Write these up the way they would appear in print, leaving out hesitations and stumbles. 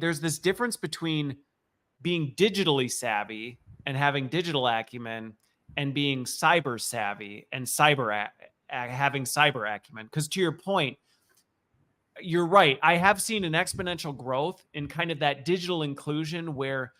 there's this difference between being digitally savvy and having digital acumen and being cyber savvy and having cyber acumen. Because to your point, you're right. I have seen an exponential growth in kind of that digital inclusion where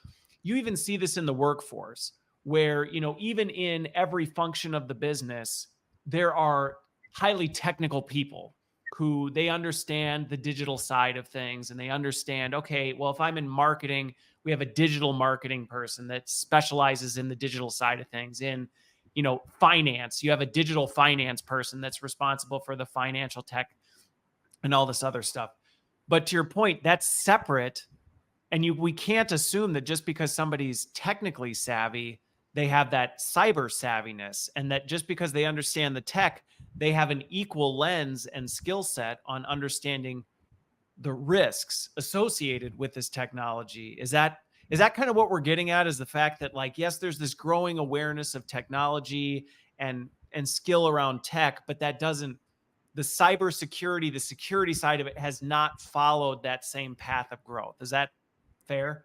you even see this in the workforce, where, even in every function of the business, there are highly technical people who they understand the digital side of things, and they understand, okay, well, if I'm in marketing, we have a digital marketing person that specializes in the digital side of things. In, finance, you have a digital finance person that's responsible for the financial tech and all this other stuff. But to your point, that's separate. And we can't assume that just because somebody's technically savvy, they have that cyber savviness, and that just because they understand the tech, they have an equal lens and skill set on understanding the risks associated with this technology. Is that kind of what we're getting at? Is the fact that, like, yes, there's this growing awareness of technology and skill around tech, but that doesn't, the cybersecurity, the security side of it has not followed that same path of growth. Is that fair?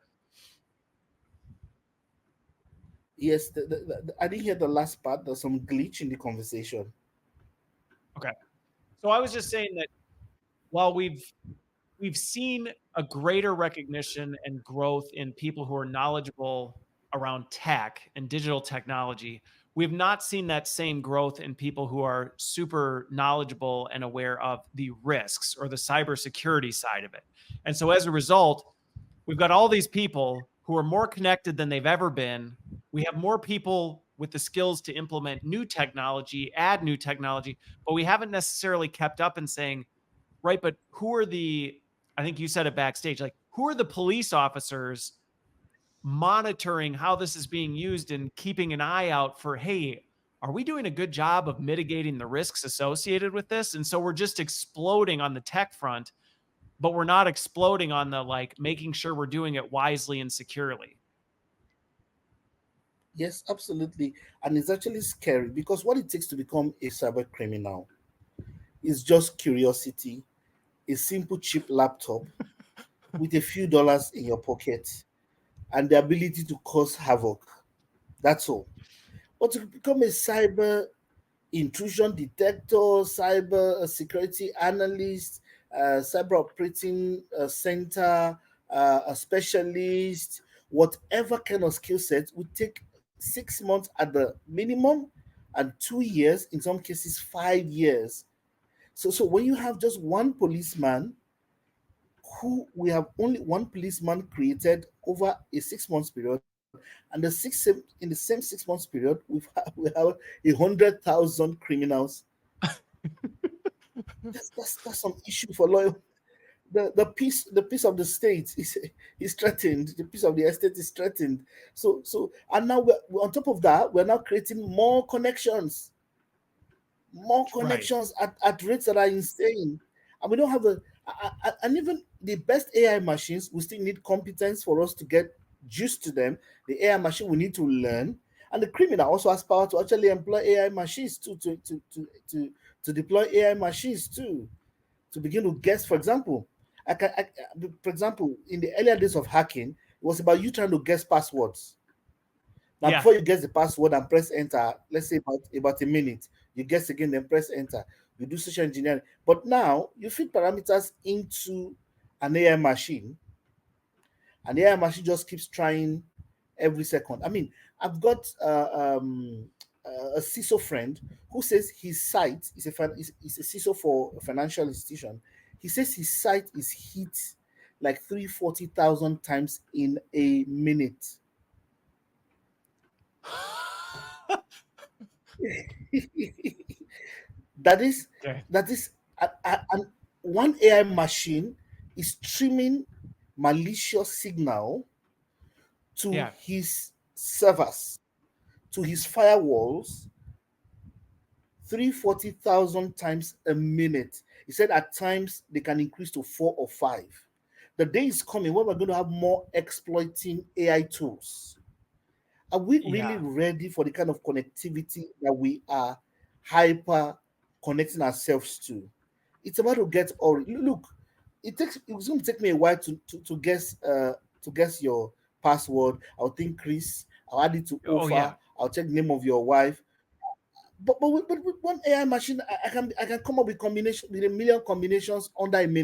Yes, I didn't hear the last part. There's some glitch in the conversation. Okay. So I was just saying that while we've seen a greater recognition and growth in people who are knowledgeable around tech and digital technology, we've not seen that same growth in people who are super knowledgeable and aware of the risks or the cybersecurity side of it. And so as a result, we've got all these people who are more connected than they've ever been. We have more people with the skills to implement new technology, add new technology, but we haven't necessarily kept up in saying, right, but I think you said it backstage, like, who are the police officers monitoring how this is being used and keeping an eye out for, hey, are we doing a good job of mitigating the risks associated with this? And so we're just exploding on the tech front, but we're not exploding on the, like, making sure we're doing it wisely and securely. Yes, absolutely. And it's actually scary because what it takes to become a cyber criminal is just curiosity, a simple cheap laptop with a few dollars in your pocket, and the ability to cause havoc. That's all. But to become a cyber intrusion detector, cyber security analyst, cyber operating center, a specialist, whatever kind of skill set would take 6 months at the minimum and 2 years, in some cases 5 years. So when you have just one policeman, who we have only one policeman created over a 6 months period, and in the same 6 months period, we have 100,000 criminals. That's some issue for law. The peace of the state is threatened. The peace of the estate is threatened. So and now on top of that, we're now creating more Right. connections at rates that are insane. And we don't have and even the best AI machines, we still need competence for us to get used to them. The AI machine we need to learn. And the criminal also has power to actually employ AI machines too, to deploy AI machines too, to begin to guess. For example, for example, in the earlier days of hacking, it was about you trying to guess passwords. Now, Yeah. before you guess the password and press enter, let's say about a minute, you guess again, then press enter. You do social engineering. But now you feed parameters into an AI machine, and the AI machine just keeps trying every second. I mean, I've got a CISO friend who says his site is a CISO for a financial institution. He says his site is hit like 340,000 times in a minute. that is Okay. that is and one AI machine is streaming malicious signal to Yeah. his servers, to his firewalls, 340,000 times a minute. He said at times they can increase to 4 or 5. The day is coming when we're going to have more exploiting AI tools. Are we really Yeah. ready for the kind of connectivity that we are hyper connecting ourselves to? It's about to get all. Look, it's going to take me a while to guess your password. I'll think Chris. I'll add it to Oh yeah. Ofa. I'll check the name of your wife. But with one AI machine, I can come up with combination with a million combinations under a minute.